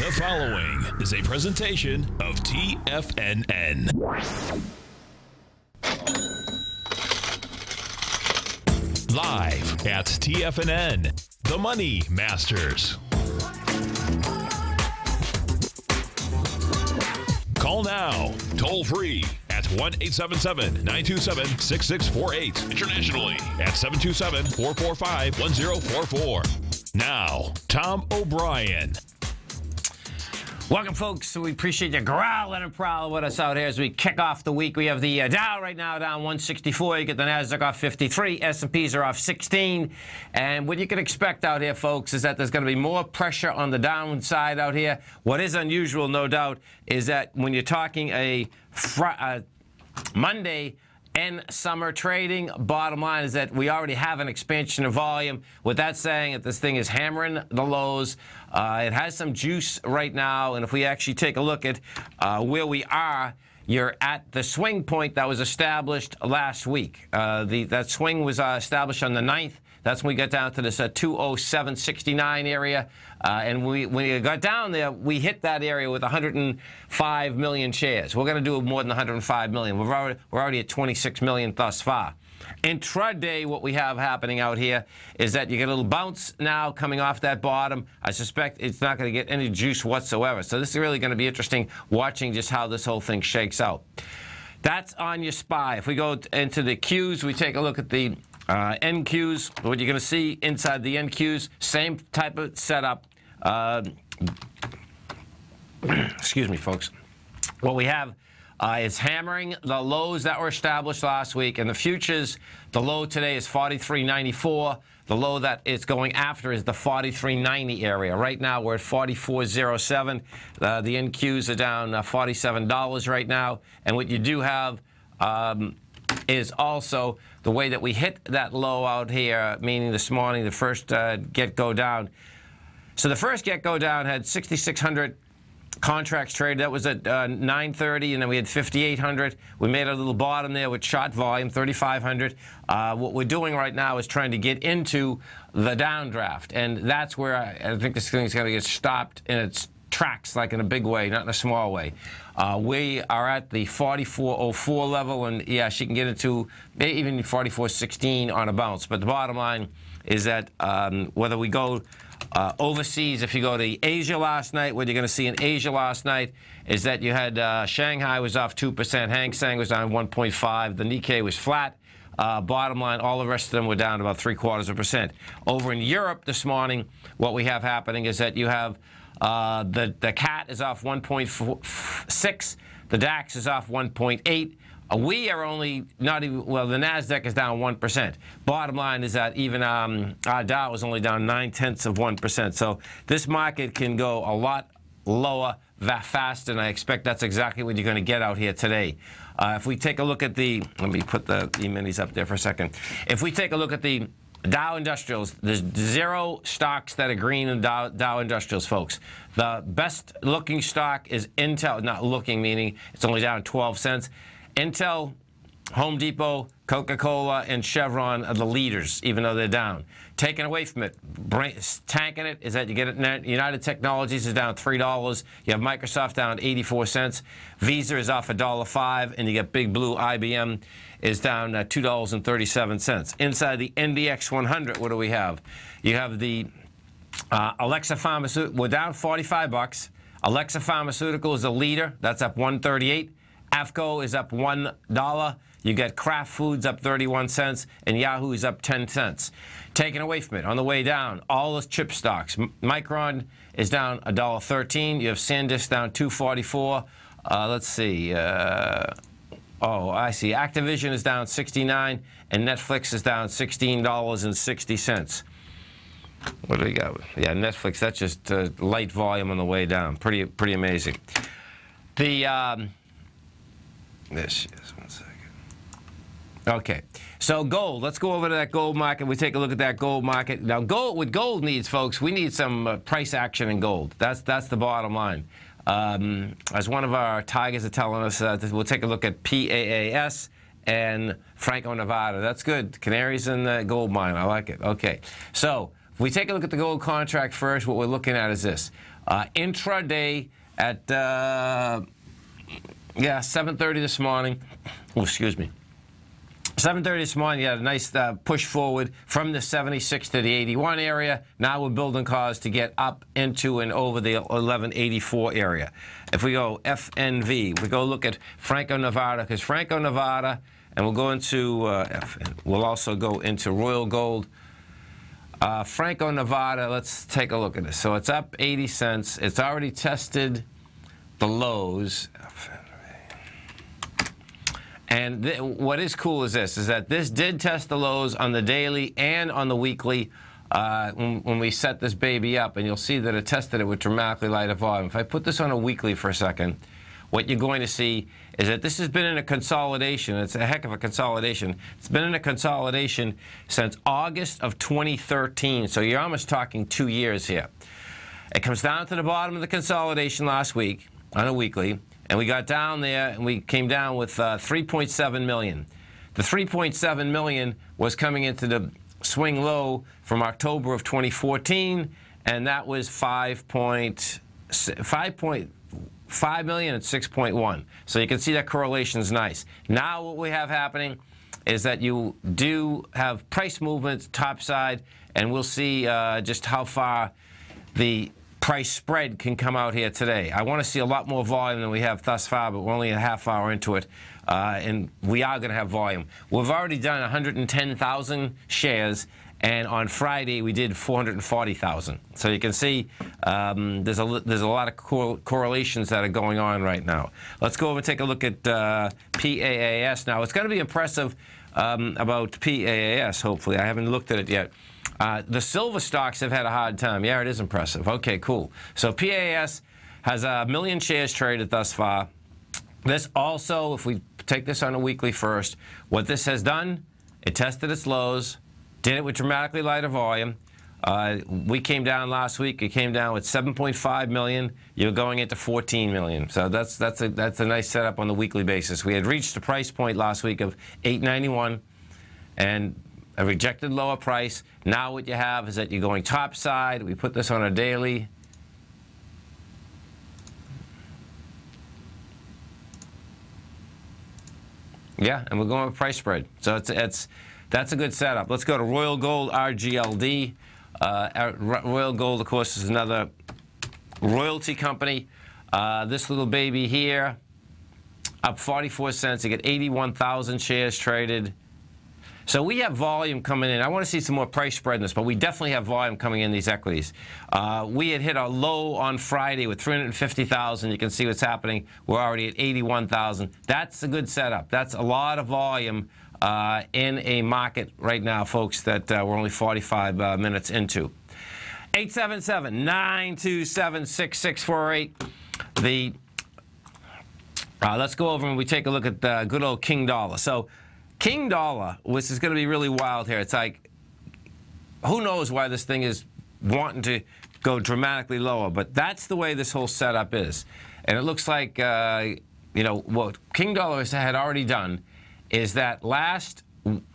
The following is a presentation of TFNN. Live at TFNN, the Money Masters. Call now, toll free at 1-877-927-6648. Internationally at 727-445-1044. Now, Tom O'Brien. Welcome, folks. We appreciate you growling and prowling with us out here as we kick off the week. We have the Dow right now down 164. You get the Nasdaq off 53. S&Ps are off 16. And what you can expect out here, folks, is that there's going to be more pressure on the downside out here. What is unusual, no doubt, is that when you're talking a Monday and summer trading, bottom line is that we already have an expansion of volume. With that saying, that this thing is hammering the lows. It has some juice right now, and if we actually take a look at where we are, you're at the swing point that was established last week. That swing was established on the 9th. That's when we got down to this 207.69 area. And when we got down there, we hit that area with 105 million shares. We're going to do more than 105 million. We're already at 26 million thus far. Intraday, what we have happening out here is that you get a little bounce now coming off that bottom. I suspect it's not going to get any juice whatsoever. So this is really going to be interesting watching just how this whole thing shakes out. That's on your SPY. If we go into the Qs, we take a look at the NQs. What you're going to see inside the NQs, same type of setup. Excuse me, folks. What we have is hammering the lows that were established last week. And the futures, the low today is 43.94. The low that it's going after is the 43.90 area. Right now, we're at 44.07. The NQs are down $47 right now. And what you do have is also the way that we hit that low out here, meaning this morning, the first get-go down. So the first get-go down had 6,600 contracts traded. That was at 9:30, and then we had 5,800. We made a little bottom there with short volume, 3,500. What we're doing right now is trying to get into the downdraft, and that's where I think this thing is going to get stopped in its tracks, like in a big way, not in a small way. We are at the 44.04 level, and yeah, she can get into even 44.16 on a bounce. But the bottom line is that whether we go overseas, if you go to Asia last night, what you're going to see in Asia last night is that you had Shanghai was off 2%, Hang Seng was down 1.5%, the Nikkei was flat. Bottom line, all the rest of them were down about 0.75%. Over in Europe this morning, what we have happening is that you have the CAT is off 1.6, the DAX is off 1.8. We are only not even, well, the Nasdaq is down 1%. Bottom line is that even our Dow is only down 0.9%. So this market can go a lot lower fast, and I expect that's exactly what you're going to get out here today. If we take a look at the, let me put the E-minis up there for a second. If we take a look at the Dow Industrials, there's 0 stocks that are green in Dow Industrials, folks. The best looking stock is Intel, not looking, meaning it's only down 12 cents. Intel, Home Depot, Coca-Cola, and Chevron are the leaders, even though they're down. Taken away from it, tanking it, is that you get it. United Technologies is down $3. You have Microsoft down 84 cents. Visa is off $1.05, and you get Big Blue. IBM is down $2.37. Inside the NDX 100, what do we have? You have the Alexa Pharmaceutical. We're down 45 bucks. Alexa Pharmaceutical is the leader. That's up 138. AFCO is up $1. You get Kraft Foods up 31 cents, and Yahoo is up 10 cents. Taken away from it, on the way down, all the chip stocks. Micron is down $1.13. You have SanDisk down $2.44. Let's see. Oh, I see. Activision is down 69, and Netflix is down $16.60. What do we got? Yeah, Netflix. That's just light volume on the way down. Pretty amazing. The this is 1 second. Okay, so gold. Let's go over to that gold market. We take a look at that gold market. Now, gold. What gold needs, folks, we need some price action in gold. That's the bottom line. As one of our tigers are telling us, we'll take a look at PAAS and Franco-Nevada. That's good. Canaries in the gold mine. I like it. Okay, so if we take a look at the gold contract first, what we're looking at is this. Intraday at, 7:30 this morning. Oh, excuse me. 7:30 this morning, you had a nice push forward from the 76 to the 81 area. Now we're building cars to get up into and over the 1184 area. If we go FNV, we go look at Franco-Nevada, because Franco-Nevada, and we'll go into, we'll also go into Royal Gold. Franco-Nevada, let's take a look at this. So it's up 80 cents. It's already tested the lows. And what is cool is this, is that this did test the lows on the daily and on the weekly when we set this baby up, and you'll see that it tested it with dramatically lighter volume. If I put this on a weekly for a second, what you're going to see is that this has been in a consolidation. It's a heck of a consolidation. It's been in a consolidation since August of 2013, so you're almost talking 2 years here. It comes down to the bottom of the consolidation last week on a weekly, and we got down there, and we came down with 3.7 million. The 3.7 million was coming into the swing low from October of 2014, and that was 5.5 million at 6.1. So you can see that correlation is nice. Now what we have happening is that you do have price movements topside, and we'll see just how far the price spread can come out here today. I want to see a lot more volume than we have thus far, but we're only a half hour into it, and we are going to have volume. We've already done 110,000 shares, and on Friday we did 440,000. So you can see there's a lot of correlations that are going on right now. Let's go over and take a look at PAAS now. It's going to be impressive about PAAS, hopefully. I haven't looked at it yet. The silver stocks have had a hard time. Yeah, it is impressive. Okay, cool. So PAS has 1 million shares traded thus far. This also, if we take this on a weekly first, what this has done, it tested its lows, did it with dramatically lighter volume. We came down last week. It came down with 7.5 million. You're going into 14 million. So that's a nice setup on the weekly basis. We had reached the price point last week of 891, and a rejected lower price. Now what you have is that you're going topside. We put this on a daily. Yeah, and we're going with price spread. So that's a good setup. Let's go to Royal Gold RGLD. Royal Gold, of course, is another royalty company. This little baby here, up 44 cents. You get 81,000 shares traded. So we have volume coming in. I want to see some more price spread in this, but we definitely have volume coming in these equities. We had hit a low on Friday with 350,000. You can see what's happening. We're already at 81,000. That's a good setup. That's a lot of volume in a market right now, folks, that we're only 45 minutes into. 877-927-6648. Let's go over and we take a look at the good old King Dollar. So King Dollar, which is going to be really wild here. It's like, who knows why this thing is wanting to go dramatically lower, but that's the way this whole setup is. And it looks like, you know, what King Dollar had already done is that last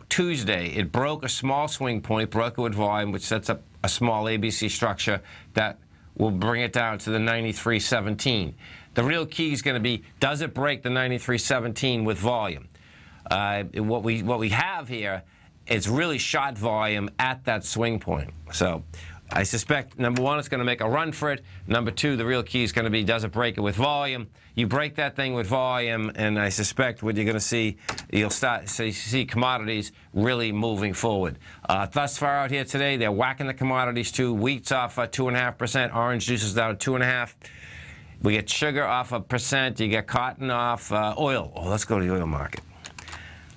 Tuesday, it broke a small swing point, broke it with volume, which sets up a small ABC structure that will bring it down to the 93.17. The real key is going to be, does it break the 93.17 with volume? What we have here is really short volume at that swing point. So I suspect, number one, it's going to make a run for it. Number two, the real key is going to be, does it break it with volume? You break that thing with volume, and I suspect what you're going to see, you'll start to see commodities really moving forward. Thus far out here today, they're whacking the commodities too. Wheat's off 2.5%. Orange juice is down 2.5%. We get sugar off 1%. You get cotton off. Oil. Oh, let's go to the oil market.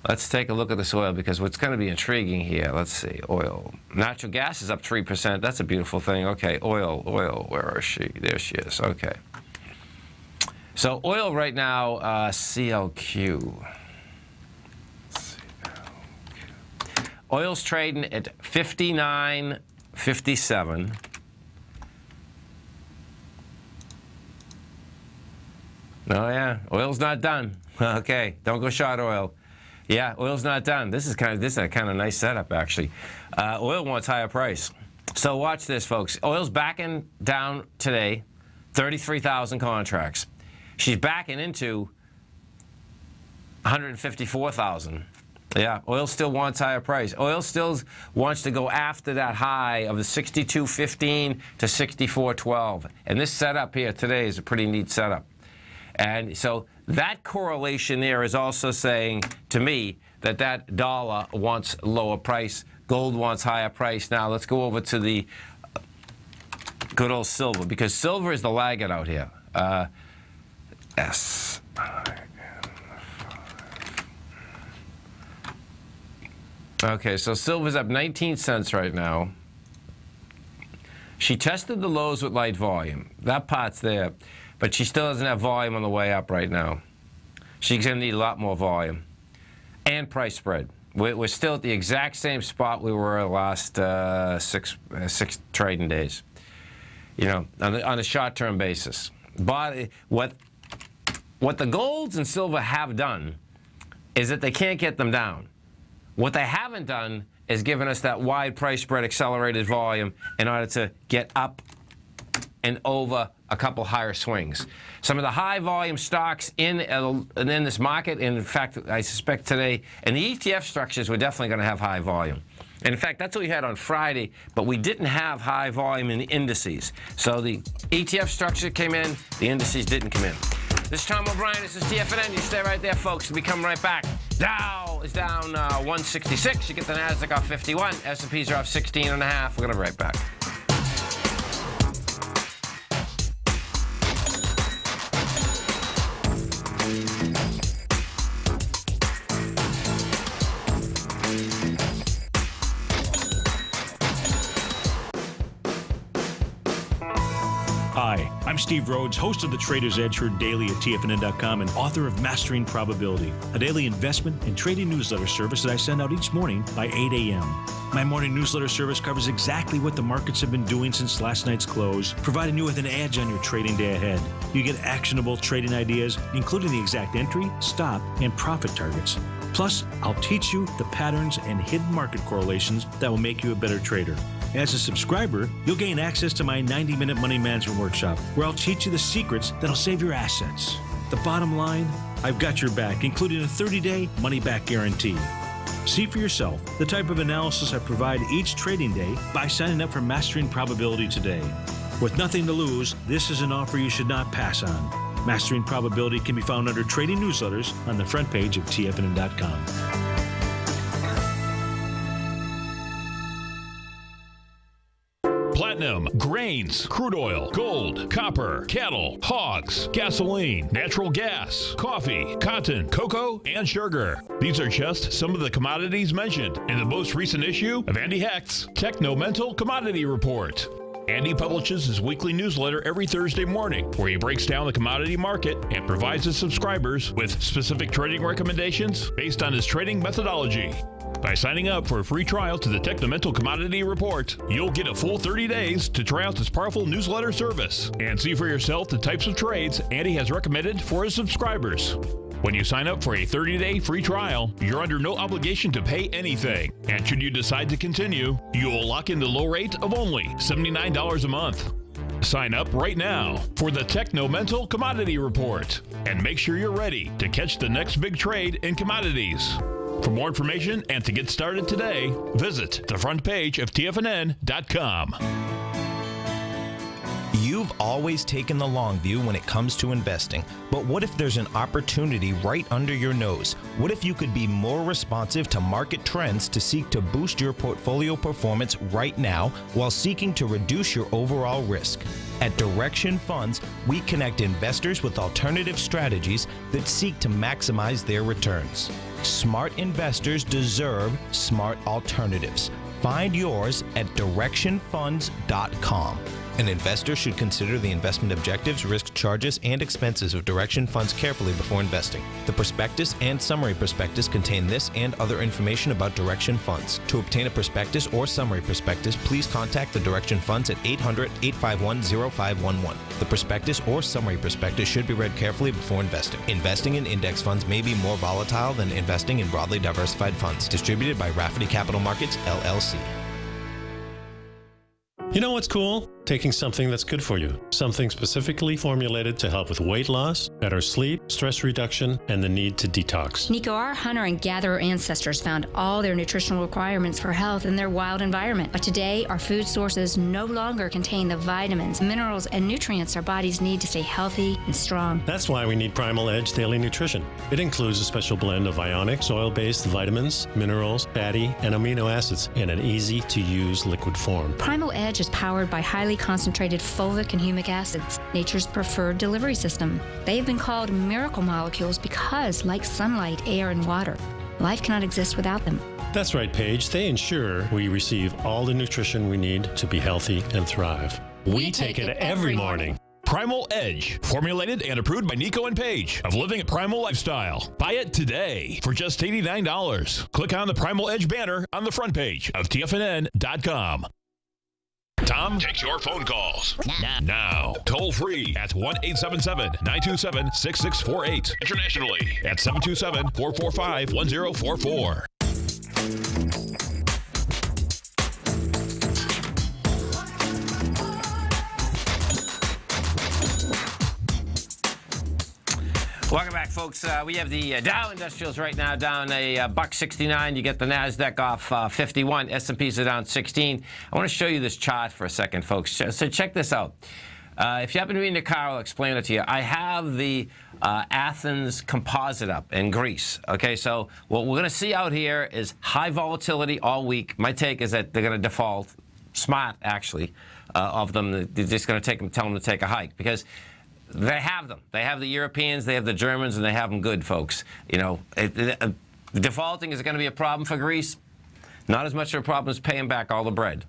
Let's take a look at this oil, because what's going to be intriguing here, let's see, oil. Natural gas is up 3%. That's a beautiful thing. Okay, oil, where is she? There she is. Okay. So oil right now, CLQ. Oil's trading at 59.57. Oh, yeah, oil's not done. Okay, don't go short oil. Yeah, oil's not done. This is a kind of nice setup, actually. Oil wants higher price. So watch this, folks. Oil's backing down today, 33,000 contracts. She's backing into 154,000. Yeah, oil still wants higher price. Oil still wants to go after that high of the 62.15 to 64.12. And this setup here today is a pretty neat setup. And so that correlation there is also saying to me that that dollar wants lower price, gold wants higher price. Now let's go over to the good old silver, because silver is the laggard out here. S. Okay, so silver's up 19 cents right now. She tested the lows with light volume. That part's there, but she still doesn't have volume on the way up right now. She's going to need a lot more volume. And price spread. We're still at the exact same spot we were the last six trading days, you know, on a short-term basis. But what the golds and silver have done is that they can't get them down. What they haven't done is given us that wide price spread accelerated volume in order to get up and over a couple higher swings. Some of the high volume stocks in this market, in fact, I suspect today, and the ETF structures were definitely going to have high volume. And in fact, that's what we had on Friday, but we didn't have high volume in the indices. So the ETF structure came in, the indices didn't come in. This is Tom O'Brien, this is TFNN. You stay right there, folks. We'll be coming right back. Dow is down 166. You get the Nasdaq off 51. S&Ps are off 16.5. We're going to be right back. Hi, I'm Steve Rhodes, host of the Trader's Edge, heard daily at TFNN.com and author of Mastering Probability, a daily investment and trading newsletter service that I send out each morning by 8 a.m. My morning newsletter service covers exactly what the markets have been doing since last night's close, providing you with an edge on your trading day ahead. You get actionable trading ideas, including the exact entry, stop, and profit targets. Plus, I'll teach you the patterns and hidden market correlations that will make you a better trader. As a subscriber, you'll gain access to my 90-minute money management workshop, where I'll teach you the secrets that'll save your assets. The bottom line, I've got your back, including a 30-day money-back guarantee. See for yourself the type of analysis I provide each trading day by signing up for Mastering Probability today. With nothing to lose, this is an offer you should not pass on. Mastering Probability can be found under Trading Newsletters on the front page of TFNN.com. Platinum, grains, crude oil, gold, copper, cattle, hogs, gasoline, natural gas, coffee, cotton, cocoa, and sugar. These are just some of the commodities mentioned in the most recent issue of Andy Hecht's Technomental Commodity Report. Andy publishes his weekly newsletter every Thursday morning, where he breaks down the commodity market and provides his subscribers with specific trading recommendations based on his trading methodology. By signing up for a free trial to the Technomental Commodity Report, you'll get a full 30 days to try out this powerful newsletter service and see for yourself the types of trades Andy has recommended for his subscribers. When you sign up for a 30-day free trial, you're under no obligation to pay anything. And should you decide to continue, you will lock in the low rate of only $79 a month. Sign up right now for the Technomental Commodity Report and make sure you're ready to catch the next big trade in commodities. For more information and to get started today, visit the front page of TFNN.com. You've always taken the long view when it comes to investing, but what if there's an opportunity right under your nose? What if you could be more responsive to market trends to seek to boost your portfolio performance right now while seeking to reduce your overall risk? At Direction Funds, we connect investors with alternative strategies that seek to maximize their returns. Smart investors deserve smart alternatives. Find yours at directionfunds.com. An investor should consider the investment objectives, risk charges, and expenses of Direction Funds carefully before investing. The prospectus and summary prospectus contain this and other information about Direction Funds. To obtain a prospectus or summary prospectus, please contact the Direction Funds at 800-851-0511. The prospectus or summary prospectus should be read carefully before investing. Investing in index funds may be more volatile than investing in broadly diversified funds. Distributed by Rafferty Capital Markets, LLC. You know what's cool? Taking something that's good for you. Something specifically formulated to help with weight loss, better sleep, stress reduction, and the need to detox. Nico, our hunter and gatherer ancestors found all their nutritional requirements for health in their wild environment. But today, our food sources no longer contain the vitamins, minerals, and nutrients our bodies need to stay healthy and strong. That's why we need Primal Edge Daily Nutrition. It includes a special blend of ionic, soil-based vitamins, minerals, fatty, and amino acids in an easy-to-use liquid form. Primal Edge is powered by highly concentrated fulvic and humic acids, nature's preferred delivery system. They have been called miracle molecules because, like sunlight, air, and water, life cannot exist without them. That's right, Paige. They ensure we receive all the nutrition we need to be healthy and thrive. We take it every morning. Primal Edge, formulated and approved by Nico and Paige of Living a Primal Lifestyle. Buy it today for just $89. Click on the Primal Edge banner on the front page of TFNN.com. Tom takes your phone calls now. Toll free at 1-877-927-6648. Internationally at 727-445-1044. Welcome back, folks. We have the Dow Industrials right now down a $1.69. You get the NASDAQ off 51. S&Ps are down 16. I want to show you this chart for a second, folks. So check this out. If you happen to be in the car, I'll explain it to you. I have the Athens composite up in Greece. Okay, so what we're going to see out here is high volatility all week. My take is that they're going to default. Smart, actually, of them. They're just going to tell them to take a hike because they have them. They have the Europeans, they have the Germans, and they have them good, folks. You know, defaulting is going to be a problem for Greece. Not as much of a problem as paying back all the bread.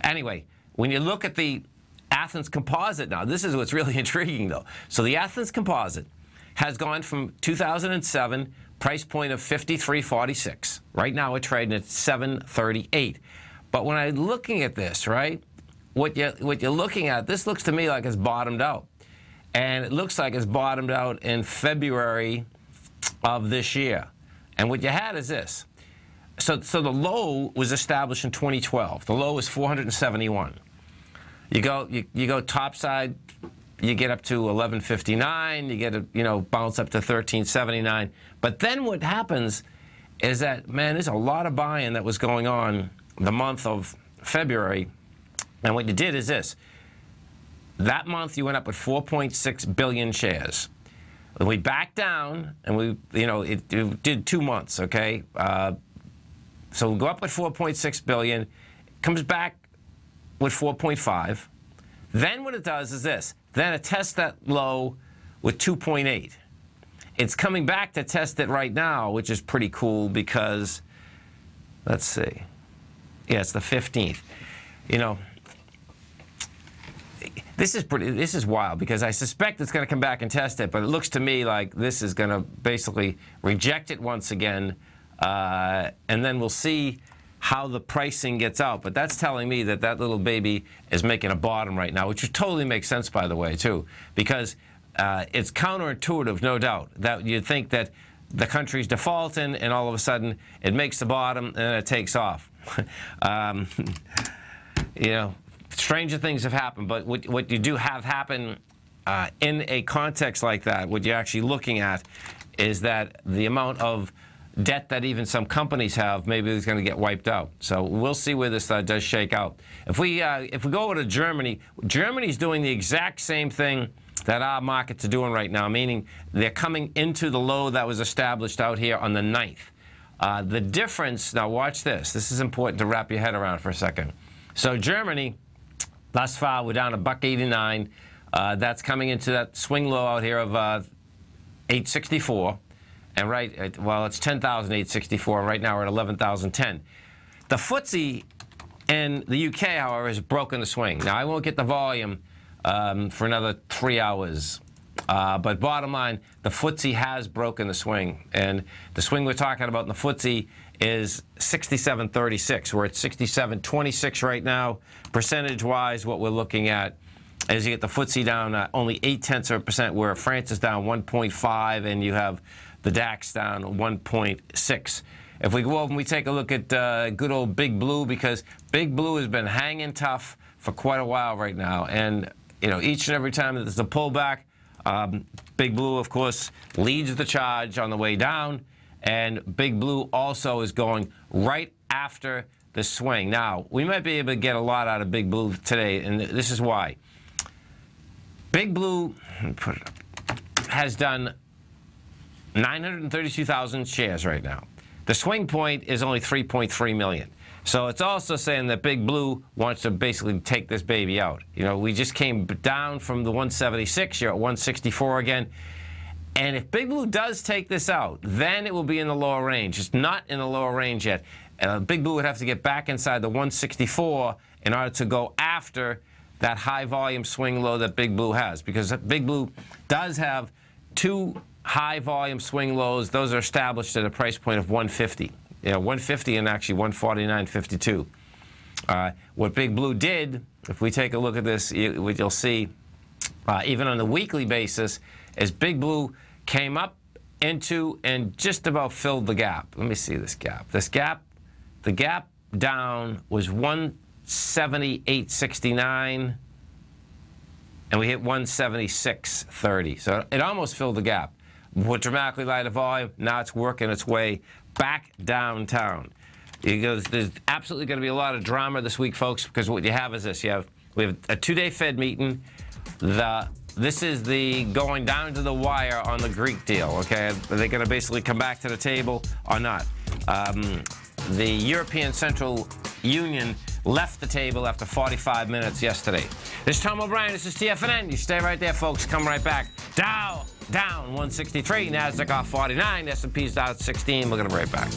Anyway, when you look at the Athens composite now, this is what's really intriguing, though. So the Athens composite has gone from 2007 price point of 53.46. Right now we're trading at 738. But when I'm looking at this, right, what you're looking at, this looks to me like it's bottomed out. And it looks like it's bottomed out in February of this year. And what you had is this. So the low was established in 2012. The low was 471. You go topside, you get up to 1159. You get a bounce up to 1379. But then what happens is that, man, there's a lot of buying that was going on the month of February. And what you did is this. That month, you went up with 4.6 billion shares. We backed down, and it did 2 months, okay? So we go up with 4.6 billion, comes back with 4.5. Then what it does is this. Then it tests that low with 2.8. It's coming back to test it right now, which is pretty cool because, let's see. Yeah, it's the 15th. You know, this is wild because I suspect it's going to come back and test it, but it looks to me like this is going to basically reject it once again, and then we'll see how the pricing gets out. But that's telling me that that little baby is making a bottom right now, which totally makes sense, by the way, too, because it's counterintuitive, no doubt, that you'd think that the country's defaulting and all of a sudden it makes the bottom and then it takes off. You know, stranger things have happened, but what you do have happen in a context like that, what you're actually looking at is that the amount of debt that even some companies have maybe is going to get wiped out. So we'll see where this does shake out. If we go over to Germany, Germany's doing the exact same thing that our markets are doing right now, meaning they're coming into the low that was established out here on the 9th. The difference, now watch this. This is important to wrap your head around for a second. So Germany, thus far, we're down to $1.89. That's coming into that swing low out here of 864. And it's 10,864. Right now we're at 11,010. The FTSE in the UK, however, has broken the swing. Now, I won't get the volume for another 3 hours. But bottom line, the FTSE has broken the swing. And the swing we're talking about in the FTSE is 67.36. We're at 67.26 right now. Percentage-wise, what we're looking at is you get the FTSE down only 0.8%, where France is down 1.5, and you have the DAX down 1.6. If we go over and we take a look at good old Big Blue, because Big Blue has been hanging tough for quite a while right now. And, you know, each and every time that there's a pullback, Big Blue, of course, leads the charge on the way down. And Big Blue also is going right after the swing. Now, we might be able to get a lot out of Big Blue today, and this is why. Big Blue has done 932,000 shares right now. The swing point is only 3.3 million. So it's also saying that Big Blue wants to basically take this baby out. You know, we just came down from the 176. You're at 164 again. And if Big Blue does take this out, then it will be in the lower range. It's not in the lower range yet. Big Blue would have to get back inside the 164 in order to go after that high volume swing low that Big Blue has, because Big Blue does have two high volume swing lows. Those are established at a price point of 150. You know, 150 and actually 149.52. What Big Blue did, if we take a look at this, you'll see, even on the weekly basis, is Big Blue came up into and just about filled the gap. Let me see this gap. This gap, the gap down was 178.69, and we hit 176.30. So it almost filled the gap. With dramatically lighter volume, now it's working its way back downtown. There's absolutely going to be a lot of drama this week, folks, because what you have is this. We have a two-day Fed meeting. This is the going down to the wire on the Greek deal, okay? Are they going to basically come back to the table or not? The European Central Union left the table after 45 minutes yesterday. This is Tom O'Brien. This is TFNN. You stay right there, folks. Come right back. Dow down 163. NASDAQ off 49. S&P's down at 16. We're going to be right back.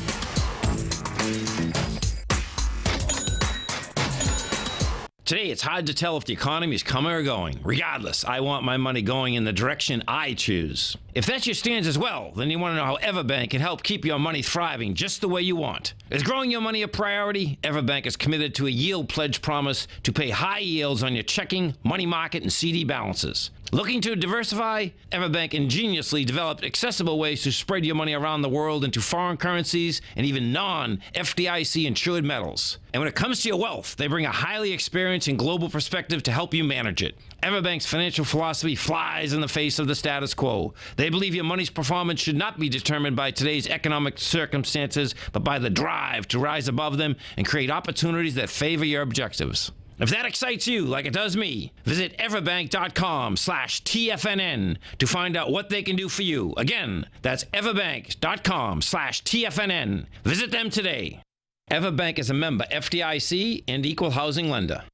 Today, it's hard to tell if the economy is coming or going. Regardless, I want my money going in the direction I choose. If that's your stance as well, then you want to know how Everbank can help keep your money thriving just the way you want. Is growing your money a priority? Everbank is committed to a yield pledge promise to pay high yields on your checking, money market, and CD balances. Looking to diversify? Everbank ingeniously developed accessible ways to spread your money around the world into foreign currencies and even non-FDIC insured metals. And when it comes to your wealth, they bring a highly experienced and global perspective to help you manage it. Everbank's financial philosophy flies in the face of the status quo. They believe your money's performance should not be determined by today's economic circumstances, but by the drive to rise above them and create opportunities that favor your objectives. If that excites you like it does me, visit everbank.com/TFNN to find out what they can do for you. Again, that's everbank.com/TFNN. Visit them today. Everbank is a member FDIC and equal housing lender.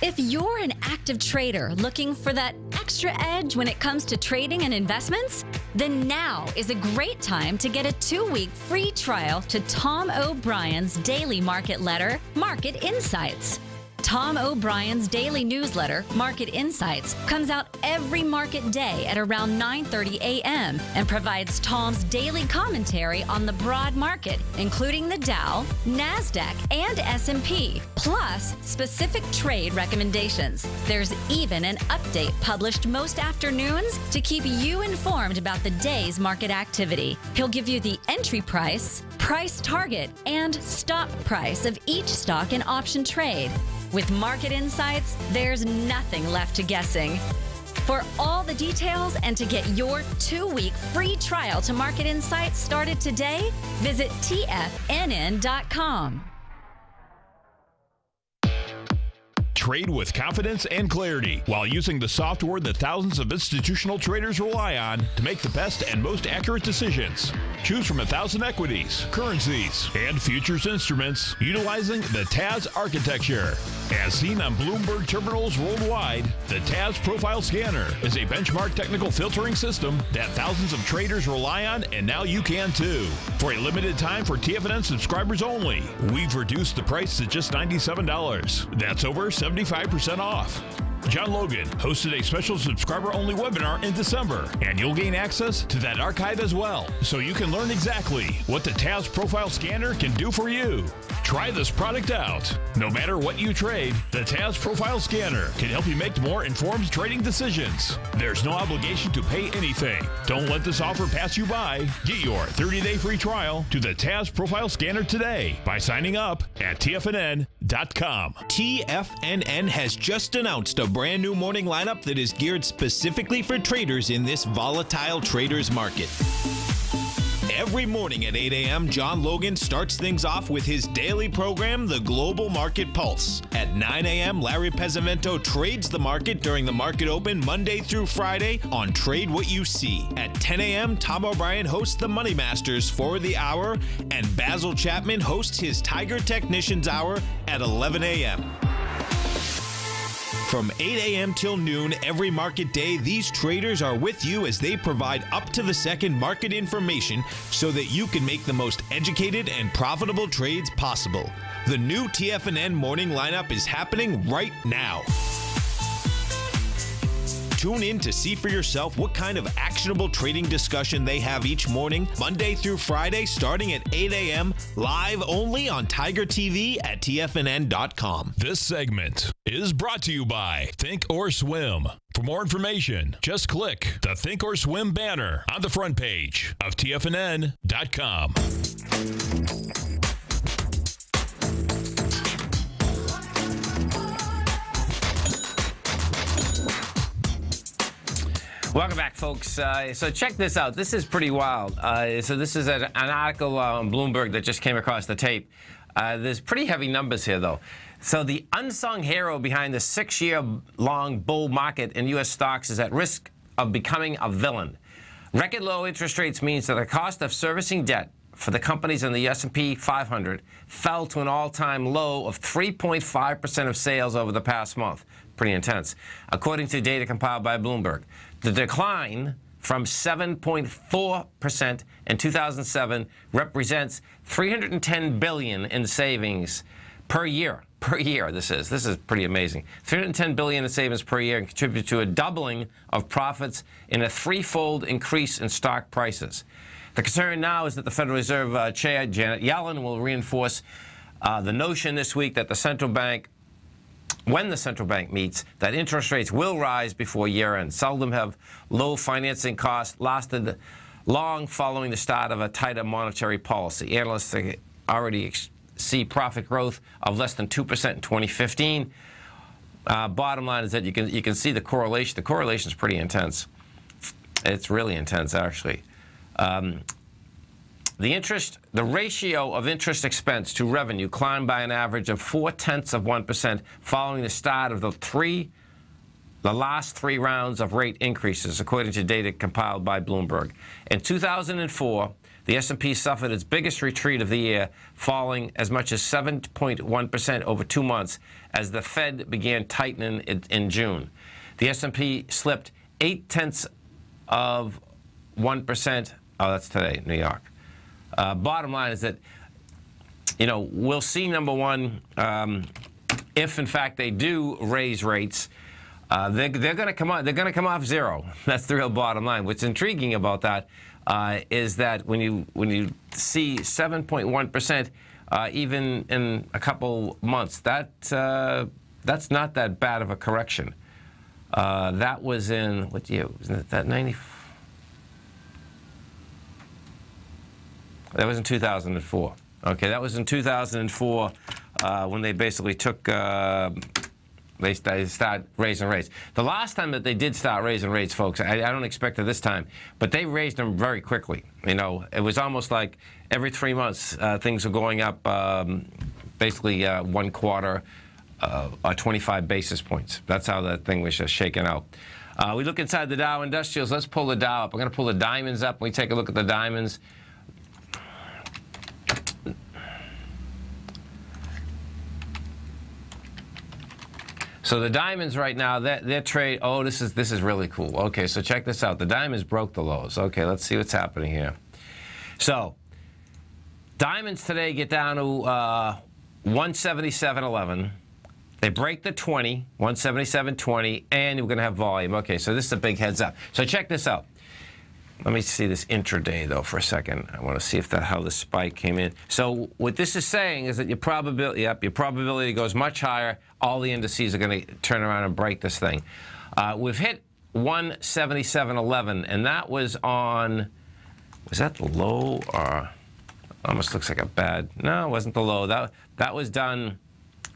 If you're an active trader looking for that extra edge when it comes to trading and investments, then now is a great time to get a 2-week free trial to Tom O'Brien's daily market letter, Market Insights. Tom O'Brien's daily newsletter, Market Insights, comes out every market day at around 9:30 a.m. and provides Tom's daily commentary on the broad market, including the Dow, NASDAQ, and S&P, plus specific trade recommendations. There's even an update published most afternoons to keep you informed about the day's market activity. He'll give you the entry price, price target, and stop price of each stock and option trade. With Market Insights, there's nothing left to guessing. For all the details and to get your 2-week free trial to Market Insights started today, visit TFNN.com. Trade with confidence and clarity while using the software that thousands of institutional traders rely on to make the best and most accurate decisions. Choose from 1,000 equities, currencies, and futures instruments utilizing the TAS architecture. As seen on Bloomberg terminals worldwide, the TAS Profile Scanner is a benchmark technical filtering system that thousands of traders rely on, and now you can too. For a limited time for TFNN subscribers only, we've reduced the price to just $97. That's over 75% off. John Logan hosted a special subscriber-only webinar in December, and you'll gain access to that archive as well, so you can learn exactly what the TAS Profile Scanner can do for you. Try this product out. No matter what you trade, the TAS Profile Scanner can help you make more informed trading decisions. There's no obligation to pay anything. Don't let this offer pass you by. Get your 30-day free trial to the TAS Profile Scanner today by signing up at TFNN.com. TFNN has just announced a brand new morning lineup that is geared specifically for traders in this volatile traders market. Every morning at 8 a.m., John Logan starts things off with his daily program, The Global Market Pulse. At 9 a.m., Larry Pesavento trades the market during the market open Monday through Friday on Trade What You See. At 10 a.m., Tom O'Brien hosts the Money Masters for the hour, and Basil Chapman hosts his Tiger Technicians Hour at 11 a.m. From 8 a.m. till noon every market day, these traders are with you as they provide up-to-the-second market information so that you can make the most educated and profitable trades possible. The new TFNN morning lineup is happening right now. Tune in to see for yourself what kind of actionable trading discussion they have each morning, Monday through Friday, starting at 8 a.m., live only on Tiger TV at TFNN.com. This segment is brought to you by Think or Swim. For more information, just click the Think or Swim banner on the front page of TFNN.com. Welcome back, folks. So check this out. This is pretty wild. So this is an article on Bloomberg that just came across the tape. There's pretty heavy numbers here, though. So the unsung hero behind the 6-year-long bull market in U.S. stocks is at risk of becoming a villain. Record low interest rates means that the cost of servicing debt for the companies in the S&P 500 fell to an all-time low of 3.5% of sales over the past month. Pretty intense, according to data compiled by Bloomberg. The decline from 7.4% in 2007 represents $310 billion in savings per year. This is pretty amazing. $310 billion in savings per year and contribute to a doubling of profits and a threefold increase in stock prices. The concern now is that the Federal Reserve Chair, Janet Yellen, will reinforce the notion this week that the central bank, when the central bank meets, that interest rates will rise before year-end. Seldom have low financing costs lasted long following the start of a tighter monetary policy. Analysts already see profit growth of less than 2% in 2015. Bottom line is that you can see the correlation. The correlation is pretty intense. It's really intense, actually. The ratio of interest expense to revenue climbed by an average of 0.4% following the start of the last three rounds of rate increases, according to data compiled by Bloomberg. In 2004, the S&P suffered its biggest retreat of the year, falling as much as 7.1% over 2 months as the Fed began tightening in June. The S&P slipped 0.8%. Oh, that's today, New York. Bottom line is that, we'll see, number one, if in fact they do raise rates, they're going to come off zero. That's the real bottom line. What's intriguing about that is that when you see 7.1%, even in a couple months, that's not that bad of a correction. That was in what year? Wasn't that 90? That was in 2004. Okay, that was in 2004 when they basically took, they started raising rates. The last time that they did start raising rates, folks, I don't expect it this time, but they raised them very quickly. It was almost like every 3 months things were going up basically 1 quarter or 25 basis points. That's how that thing was just shaken out. We look inside the Dow Industrials. Let's pull the Dow up. We're going to pull the diamonds up. We take a look at the diamonds. So the diamonds right now, their trade. Oh, this is really cool. Okay, so check this out. The diamonds broke the lows. Okay, let's see what's happening here. So diamonds today get down to 177.11. They break the 20, 177.20, and we're going to have volume. Okay, so this is a big heads up. So check this out. Let me see this intraday, though, for a second. I want to see if how the spike came in. So what this is saying is that your probability goes much higher. All the indices are going to turn around and break this thing. We've hit 177.11, and that was on, was that the low? Or almost looks like a bad, no, it wasn't the low. That was done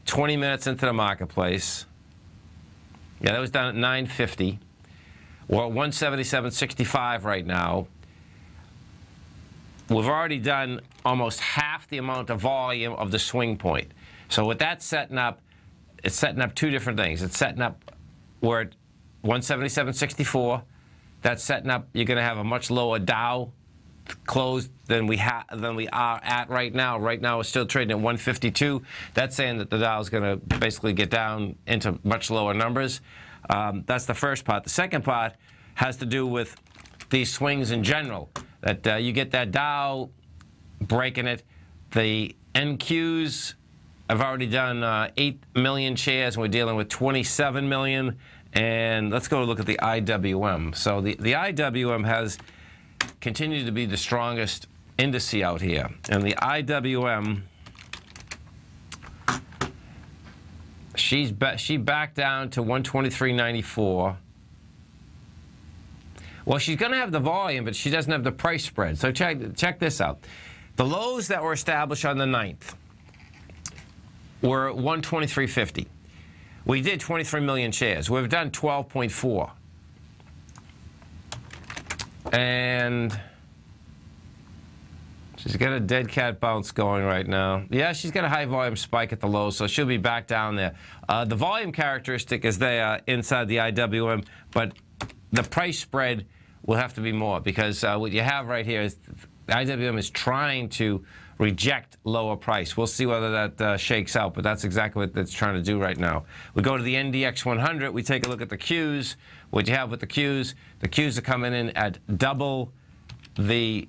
20 minutes into the marketplace. Yeah, that was done at 9:50. We're at 177.65 right now. We've already done almost half the amount of volume of the swing point. So what that's setting up, it's setting up two different things. It's setting up, we're at 177.64. That's setting up, you're going to have a much lower Dow close than we are at right now. Right now, we're still trading at 152. That's saying that the Dow is going to basically get down into much lower numbers. That's the first part. The second part has to do with these swings in general. That you get that Dow breaking it. The NQs have already done 8 million shares, and we're dealing with 27 million. And let's go look at the IWM. So the IWM has continued to be the strongest indice out here. And the IWM, she backed down to 123.94. Well, she's going to have the volume, but she doesn't have the price spread. So check this out. The lows that were established on the 9th were 123.50. We did 23 million shares. We've done 12.4. And she's got a dead cat bounce going right now. Yeah, she's got a high volume spike at the low, so she'll be back down there. The volume characteristic is there inside the IWM, but the price spread will have to be more, because what you have right here is the IWM is trying to reject lower price. We'll see whether that shakes out, but that's exactly what it's trying to do right now. We go to the NDX 100. We take a look at the Qs. What you have with the Qs are coming in at double the,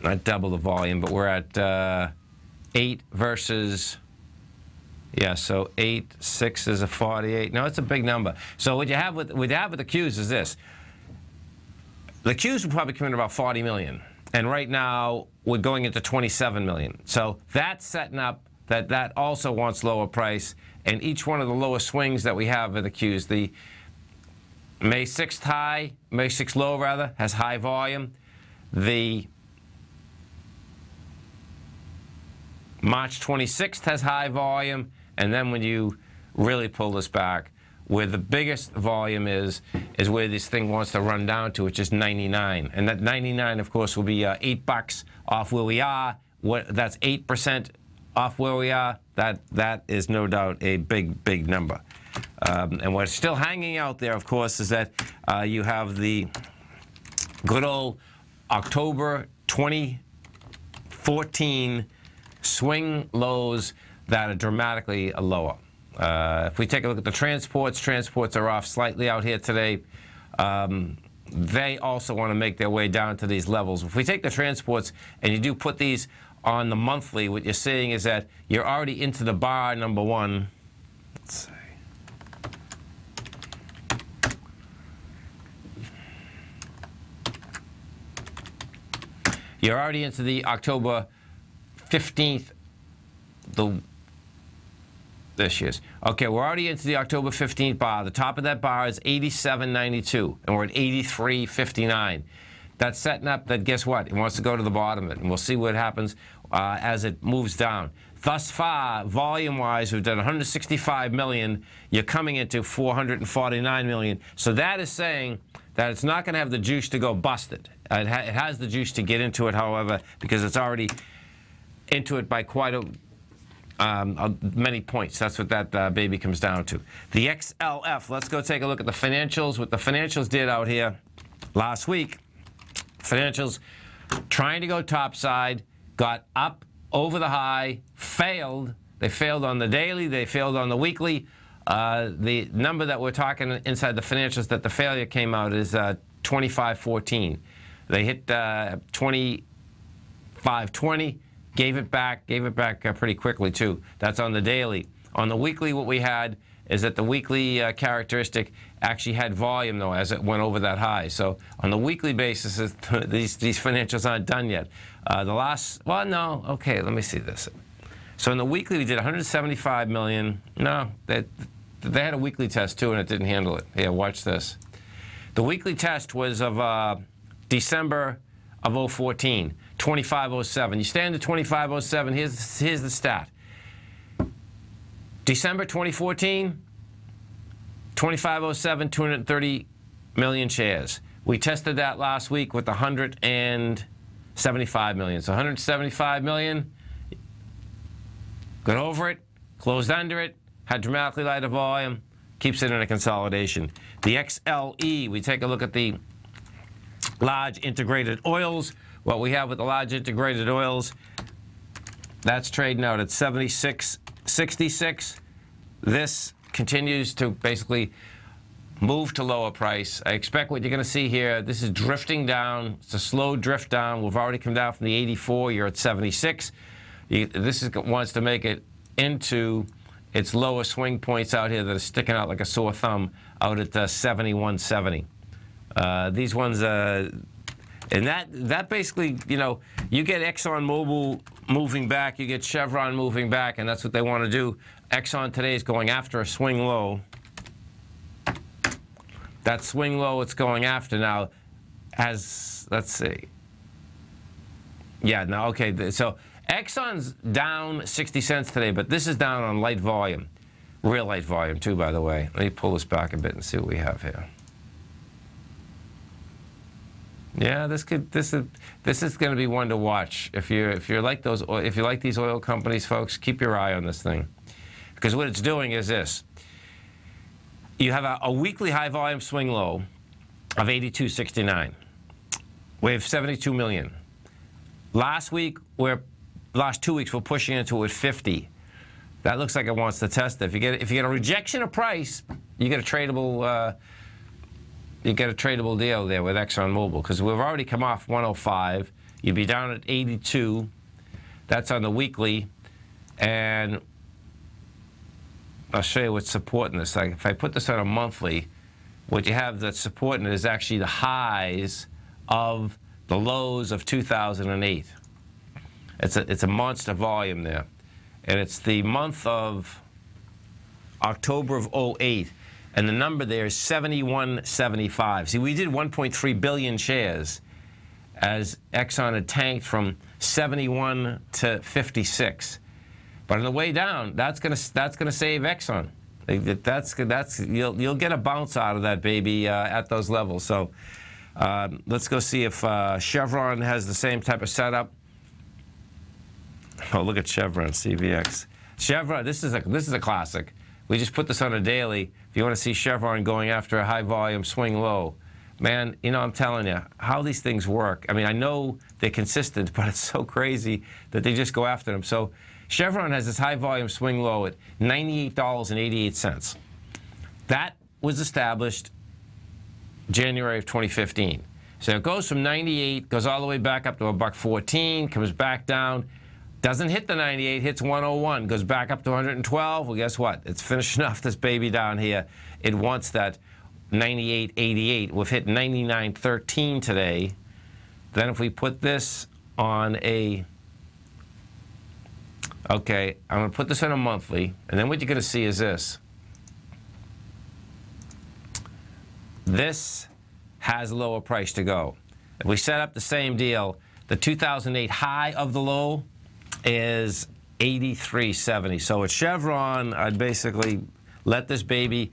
not double the volume, but we're at 8 versus, yeah, so 8, 6 is a 48. No, it's a big number. So what you have with the Qs is this. The Qs will probably come in about 40 million. And right now, we're going into 27 million. So that's setting up that also wants lower price. And each one of the lowest swings that we have in the Qs, the May 6th high, May 6th low rather, has high volume. The March 26th has high volume. And then when you really pull this back, where the biggest volume is where this thing wants to run down to, which is 99. And that 99, of course, will be $8 off where we are. That's 8% off where we are. That is no doubt a big number. And what's still hanging out there, of course, is that you have the good old October 2014 swing lows that are dramatically lower. If we take a look at the transports are off slightly out here today. They also want to make their way down to these levels. If we take the transports and you do put these on the monthly, what you're seeing is that you're already into the bar number one. Let's see. You're already into the October 15th, this year's. Okay, we're already into the October 15th bar. The top of that bar is 87.92, and we're at 83.59. That's setting up that, guess what? It wants to go to the bottom of it, and we'll see what happens as it moves down. Thus far, volume-wise, we've done 165 million. You're coming into 449 million. So that is saying that it's not going to have the juice to go busted. It has the juice to get into it, however, because it's already into it by quite many points. That's what that baby comes down to. The XLF, let's go take a look at the financials. What the financials did out here last week, financials trying to go topside, got up over the high, failed. They failed on the daily, they failed on the weekly. The number that we're talking inside the financials that the failure came out is 25.14. They hit 25.20. Gave it back pretty quickly, too. That's on the daily. On the weekly, what we had is that the weekly characteristic actually had volume, though, as it went over that high. So on the weekly basis, these financials aren't done yet. Well, no, okay, let me see this. So in the weekly, we did 175 million. No, they had a weekly test, too, and it didn't handle it. Yeah, watch this. The weekly test was of December of 2014, 2507. You stand at 2507, here's the stat. December 2014, 2507, 230 million shares. We tested that last week with 175 million. So 175 million, got over it, closed under it, had dramatically lighter volume, keeps it in a consolidation. The XLE, we take a look at the large integrated oils. What we have with the large integrated oils, that's trading out at 76.66. This continues to basically move to lower price. I expect what you're going to see here, this is drifting down. It's a slow drift down. We've already come down from the 84. You're at 76. Wants to make it into its lower swing points out here that are sticking out like a sore thumb out at 71.70. These ones, and that basically, you know, you get ExxonMobil moving back, you get Chevron moving back, and that's what they want to do. Exxon today is going after a swing low. That swing low it's going after now has, let's see. Yeah, no, okay, so Exxon's down 60 cents today, but this is down on light volume. Real light volume, too, by the way. Let me pull this back a bit and see what we have here. Yeah, this is going to be one to watch. If you like these oil companies, folks, keep your eye on this thing, because what it's doing is this: you have a weekly high volume swing low of 82.69. We have 72 million. Last 2 weeks we're pushing into it 50. That looks like it wants to test it. If you get a rejection of price, you get a tradable. You get a tradable deal there with ExxonMobil, because we've already come off 105. You'd be down at 82. That's on the weekly. And I'll show you what's supporting this. Like if I put this on a monthly, what you have that's supporting it is actually the highs of the lows of 2008. It's a monster volume there. And it's the month of October of 08. And the number there is 71.75. See, we did 1.3 billion shares as Exxon had tanked from 71 to 56. But on the way down, that's gonna save Exxon. You'll get a bounce out of that baby at those levels. So let's go see if Chevron has the same type of setup. Oh, look at Chevron, CVX. Chevron, this is a classic. We just put this on a daily. If you want to see Chevron going after a high volume swing low, man, you know, I'm telling you how these things work. I mean, I know they're consistent, but it's so crazy that they just go after them. So Chevron has this high volume swing low at $98.88. That was established January of 2015. So it goes from 98, goes all the way back up to $1.14, comes back down. Doesn't hit the 98, hits 101, goes back up to 112. Well, guess what? It's finishing off this baby down here. It wants that 98.88. We've hit 99.13 today. Then if we put this on a, okay, I'm going to put this on a monthly, and then what you're going to see is this. This has a lower price to go. If we set up the same deal, the 2008 high of the low is 83.70. So at Chevron, I'd basically let this baby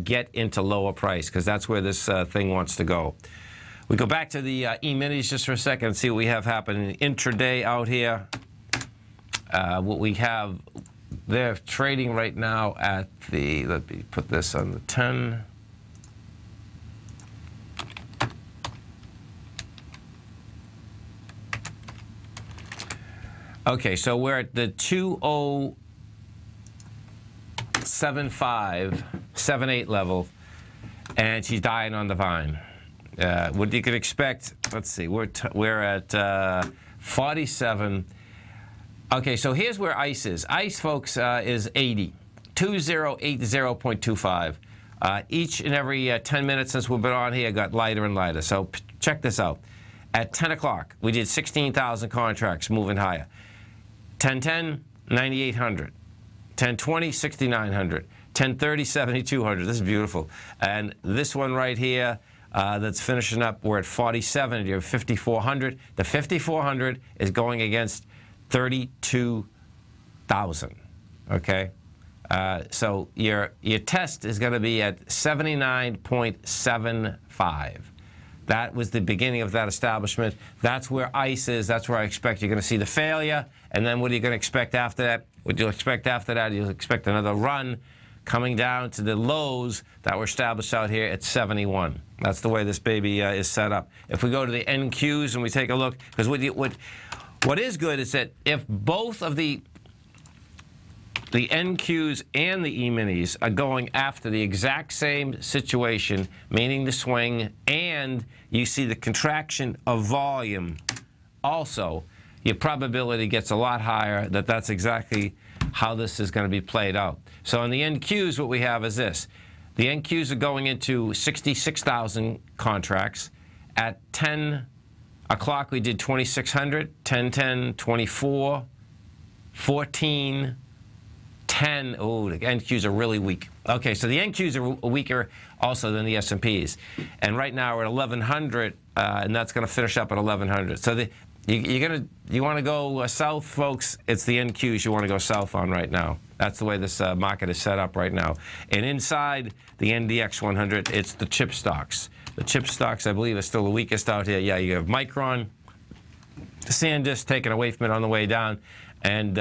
get into lower price, because that's where this thing wants to go. We go back to the E-minis just for a second and see what we have happening intraday out here. What we have, they're trading right now at the, let me put this on the 10. Okay, so we're at the 2075.78 level, and she's dying on the vine. What you could expect, let's see, we're at 47. Okay, so here's where ICE is. ICE, folks, is 80. 2080.25. Each and every 10 minutes since we've been on here, got lighter and lighter. So check this out. At 10 o'clock, we did 16,000 contracts moving higher. 10:10, 9,800. 10:20, 6,900. 10:30, 7,200. This is beautiful. And this one right here, that's finishing up, we're at 47. You're 5,400. The 5,400 is going against 32,000. Okay? So your test is going to be at 79.75. That was the beginning of that establishment. That's where ICE is. That's where I expect you're going to see the failure. And then what are you going to expect after that? What you'll expect after that, you'll expect another run coming down to the lows that were established out here at 71. That's the way this baby is set up. If we go to the NQs and we take a look, because what is good is that if both of the NQs and the E-minis are going after the exact same situation, meaning the swing, and you see the contraction of volume also, your probability gets a lot higher that that's exactly how this is going to be played out. So in the NQs, what we have is this. The NQs are going into 66,000 contracts. At 10 o'clock, we did 2,600, 10:10, 24, 14, 10. Oh, the NQs are really weak. Okay, so the NQs are weaker also than the S&Ps. And right now we're at 1,100, and that's going to finish up at 1,100. So you want to go south, folks, it's the NQs you want to go south on right now. That's the way this market is set up right now. And inside the NDX 100, it's the chip stocks. The chip stocks, I believe, are still the weakest out here. Yeah, you have Micron, SanDisk taken away from it on the way down. And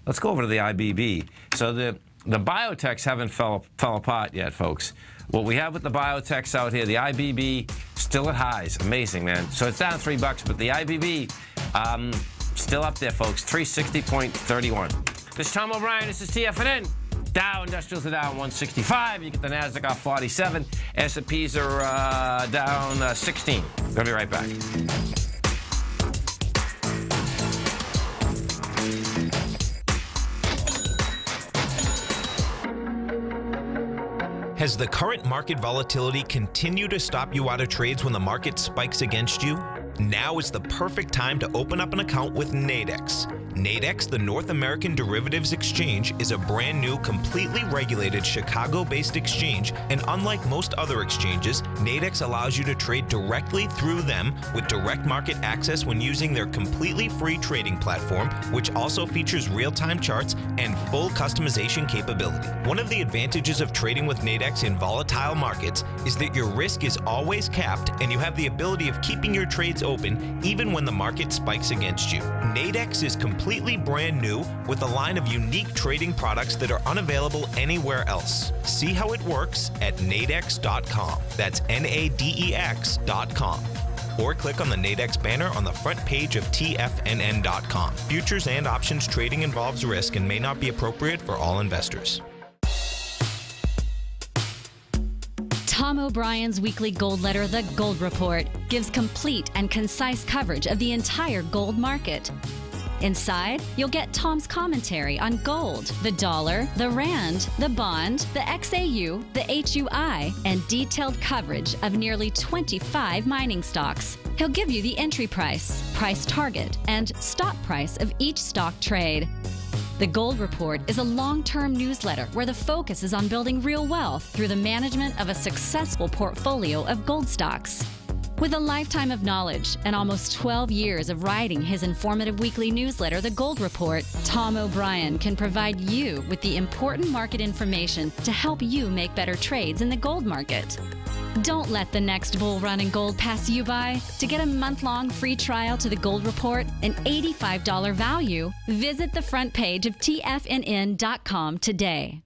let's go over to the IBB. So the biotechs haven't fell apart yet, folks. What we have with the biotechs out here, the IBB still at highs. Amazing, man. So it's down $3, but the IBB still up there, folks. 360.31. This is Tom O'Brien. This is TFNN. Dow Industrials are down 165. You get the Nasdaq off 47. S&Ps are down 16. We'll be right back. Has the current market volatility continued to stop you out of trades when the market spikes against you? Now is the perfect time to open up an account with Nadex. Nadex, the North American Derivatives Exchange, is a brand new, completely regulated Chicago-based exchange, and unlike most other exchanges, Nadex allows you to trade directly through them with direct market access when using their completely free trading platform, which also features real-time charts and full customization capability. One of the advantages of trading with Nadex in volatile markets is that your risk is always capped and you have the ability of keeping your trades open even when the market spikes against you. Nadex is completely brand new with a line of unique trading products that are unavailable anywhere else. See how it works at nadex.com. That's NADEX.com. Or click on the Nadex banner on the front page of TFNN.com. Futures and options trading involves risk and may not be appropriate for all investors. Tom O'Brien's weekly gold letter, The Gold Report, gives complete and concise coverage of the entire gold market. Inside, you'll get Tom's commentary on gold, the dollar, the rand, the bond, the XAU, the HUI, and detailed coverage of nearly 25 mining stocks. He'll give you the entry price, price target, and stop price of each stock trade. The Gold Report is a long-term newsletter where the focus is on building real wealth through the management of a successful portfolio of gold stocks. With a lifetime of knowledge and almost 12 years of writing his informative weekly newsletter, The Gold Report, Tom O'Brien can provide you with the important market information to help you make better trades in the gold market. Don't let the next bull run in gold pass you by. To get a month-long free trial to The Gold Report, an $85 value, visit the front page of TFNN.com today.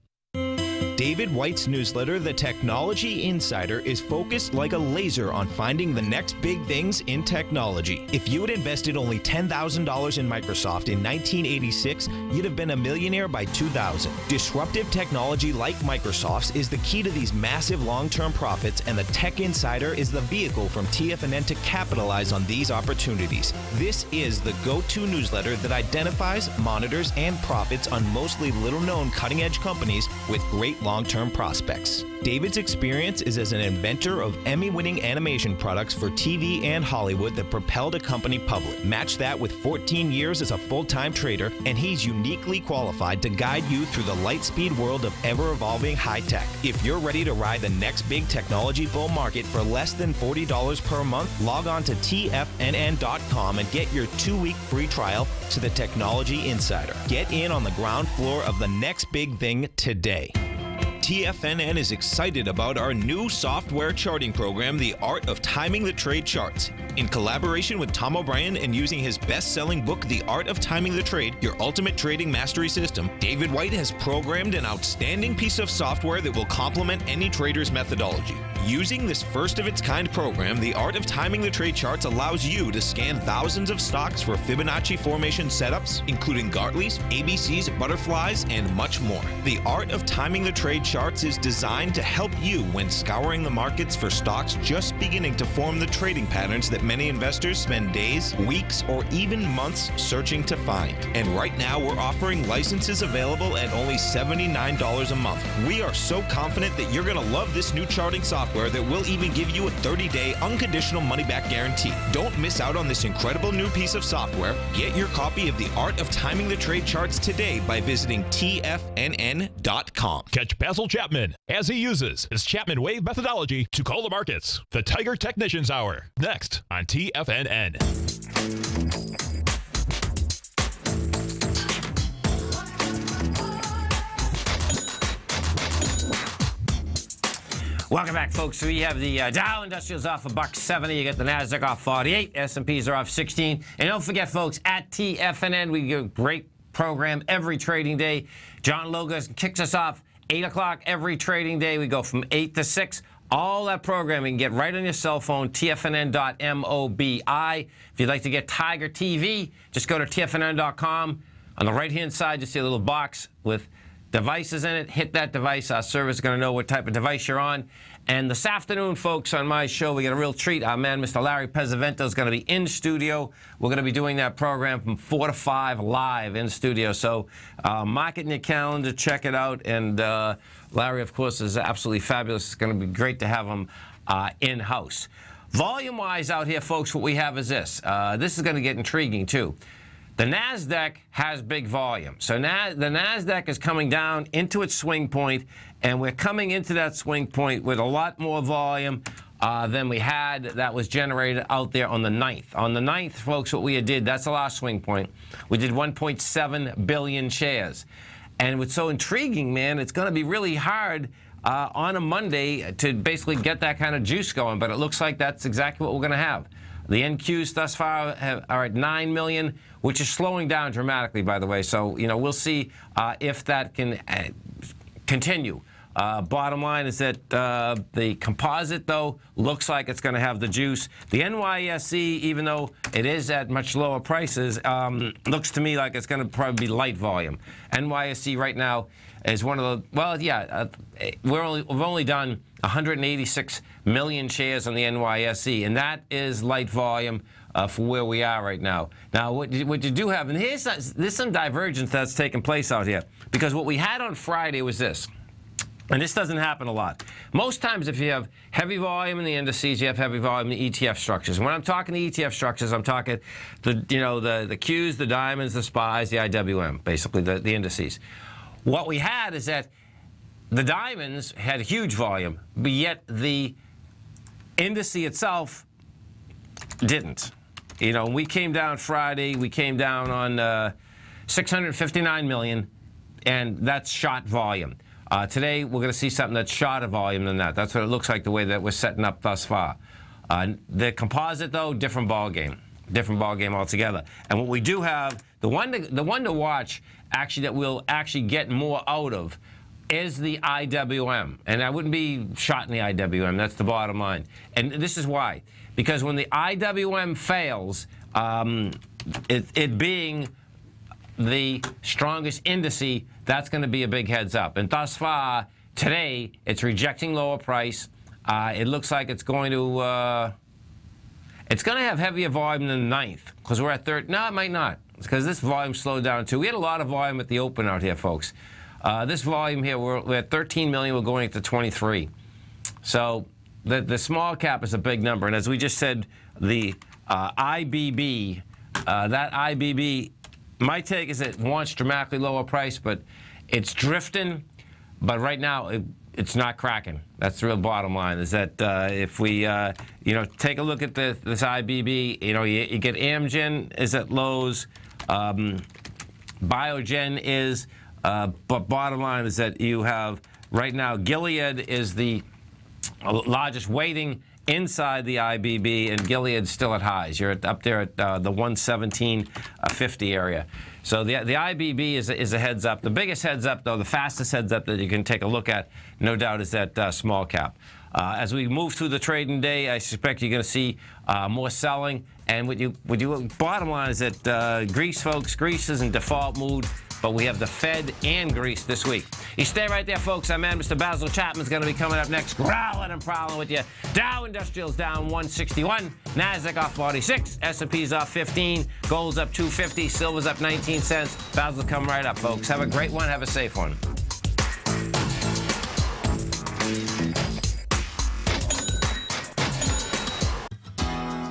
David White's newsletter, The Technology Insider, is focused like a laser on finding the next big things in technology. If you had invested only $10,000 in Microsoft in 1986, you'd have been a millionaire by 2000. Disruptive technology like Microsoft's is the key to these massive long-term profits, and the Tech Insider is the vehicle from TFNN to capitalize on these opportunities. This is the go-to newsletter that identifies, monitors, and profits on mostly little-known cutting-edge companies with great long-term prospects. David's experience is as an inventor of Emmy-winning animation products for TV and Hollywood that propelled a company public. Match that with 14 years as a full-time trader, and he's uniquely qualified to guide you through the light-speed world of ever-evolving high-tech. If you're ready to ride the next big technology bull market for less than $40 per month, log on to TFNN.com and get your 2-week free trial to the Technology Insider. Get in on the ground floor of the next big thing today. TFNN is excited about our new software charting program, The Art of Timing the Trade Charts. In collaboration with Tom O'Brien and using his best-selling book, The Art of Timing the Trade, Your Ultimate Trading Mastery System, David White has programmed an outstanding piece of software that will complement any trader's methodology. Using this first-of-its-kind program, The Art of Timing the Trade Charts allows you to scan thousands of stocks for Fibonacci formation setups, including Gartley's, ABC's, butterflies, and much more. The Art of Timing the Trade Charts is designed to help you when scouring the markets for stocks just beginning to form the trading patterns that many investors spend days, weeks, or even months searching to find. And right now, we're offering licenses available at only $79 a month. We are so confident that you're going to love this new charting software that will even give you a 30-day unconditional money-back guarantee. Don't miss out on this incredible new piece of software. Get your copy of The Art of Timing the Trade Charts today by visiting TFNN.com. Catch Basil Chapman as he uses his Chapman Wave methodology to call the markets. The Tiger Technicians Hour, next on TFNN. Welcome back, folks. We have the Dow Industrials off $1.70. You get the Nasdaq off 48. S&Ps are off 16. And don't forget, folks, at TFNN, we do a great program every trading day. John Logos kicks us off 8 o'clock every trading day. We go from 8 to 6. All that programming you can get right on your cell phone, TFNN.mobi. If you'd like to get Tiger TV, just go to TFNN.com. On the right-hand side, you see a little box with devices in it. Hit that device. Our server is going to know what type of device you're on. And this afternoon, folks, on my show, we get a real treat. Our man, Mr. Larry Pesavento, is going to be in studio. We're going to be doing that program from 4 to 5 live in studio. So mark it in your calendar. Check it out. And Larry, of course, is absolutely fabulous. It's going to be great to have him in-house. Volume-wise out here, folks, what we have is this. This is going to get intriguing, too. The Nasdaq has big volume. So now the Nasdaq is coming down into its swing point, and we're coming into that swing point with a lot more volume than we had that was generated out there on the 9th. On the 9th, folks, what we did, that's the last swing point. We did 1.7 billion shares. And what's so intriguing, man, it's going to be really hard on a Monday to basically get that kind of juice going, but it looks like that's exactly what we're going to have. The NQs thus far are at 9 million, which is slowing down dramatically, by the way. So, you know, we'll see if that can continue. Bottom line is that the composite, though, looks like it's going to have the juice. The NYSE, even though it is at much lower prices, looks to me like it's going to probably be light volume. NYSE right now is one of the, well, yeah, we've only done 186 million shares on the NYSE, and that is light volume for where we are right now. Now, what you do have, and there's some divergence that's taking place out here, because what we had on Friday was this. And this doesn't happen a lot. Most times, if you have heavy volume in the indices, you have heavy volume in the ETF structures. And when I'm talking the ETF structures, I'm talking the Qs, the diamonds, the SPYs, the IWM, basically the indices. What we had is that the diamonds had huge volume, but yet the index itself didn't. You know, we came down Friday, we came down on 659 million, and that's shot volume. Today, we're going to see something that's shorter volume than that. That's what it looks like the way that we're setting up thus far. The composite, though, different ball game. Different ball game altogether. And what we do have, the one to watch, actually, that we'll actually get more out of is the IWM. And I wouldn't be shot in the IWM. That's the bottom line. And this is why. Because when the IWM fails, it being the strongest indice, that's going to be a big heads up. And thus far, today, it's rejecting lower price. It looks like it's going to have heavier volume than the 9th, because we're at 3rd. No, it might not, because this volume slowed down too. We had a lot of volume at the open out here, folks. This volume here, we're at 13 million. We're going to 23. So the small cap is a big number. And as we just said, the IBB, that IBB, my take is it wants dramatically lower price, but it's drifting. But right now, it's not cracking. That's the real bottom line, is that if we, take a look at this IBB, you get Amgen is at lows, Biogen is, but bottom line is that you have, right now, Gilead is the largest weighting inside the IBB, and Gilead's still at highs. You're up there at the 117.50 area. So the IBB is a heads up. The biggest heads up, though, the fastest heads up that you can take a look at, no doubt, is that small cap. As we move through the trading day, I suspect you're going to see more selling. And bottom line is that Greece, folks, Greece is in default mood. But we have the Fed and Greece this week. You stay right there, folks. Our man, Mr. Basil Chapman's going to be coming up next, growling and prowling with you. Dow Industrial's down 161. NASDAQ off 46. S&P's off 15. Gold's up 250. Silver's up 19 cents. Basil's coming right up, folks. Have a great one. Have a safe one.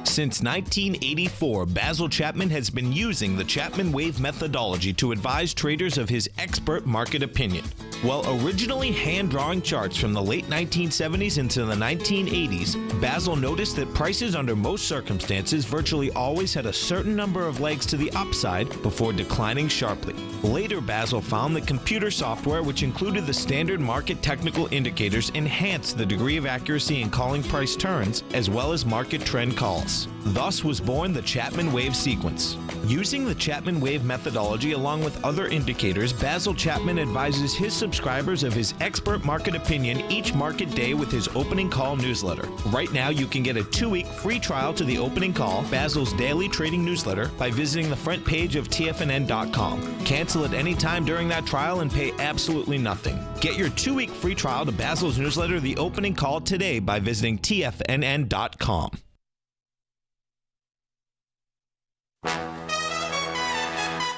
Since 1984, Basil Chapman has been using the Chapman Wave methodology to advise traders of his expert market opinion. While originally hand-drawing charts from the late 1970s into the 1980s, Basil noticed that prices under most circumstances virtually always had a certain number of legs to the upside before declining sharply. Later, Basil found that computer software, which included the standard market technical indicators, enhanced the degree of accuracy in calling price turns, as well as market trend calls. Thus was born the Chapman Wave sequence. Using the Chapman Wave methodology along with other indicators, Basil Chapman advises his subscribers of his expert market opinion each market day with his opening call newsletter. Right now, you can get a 2-week free trial to the opening call, Basil's daily trading newsletter, by visiting the front page of TFNN.com. Cancel at any time during that trial and pay absolutely nothing. Get your 2-week free trial to Basil's newsletter, The Opening Call, today by visiting TFNN.com.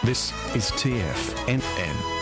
This is TFNN.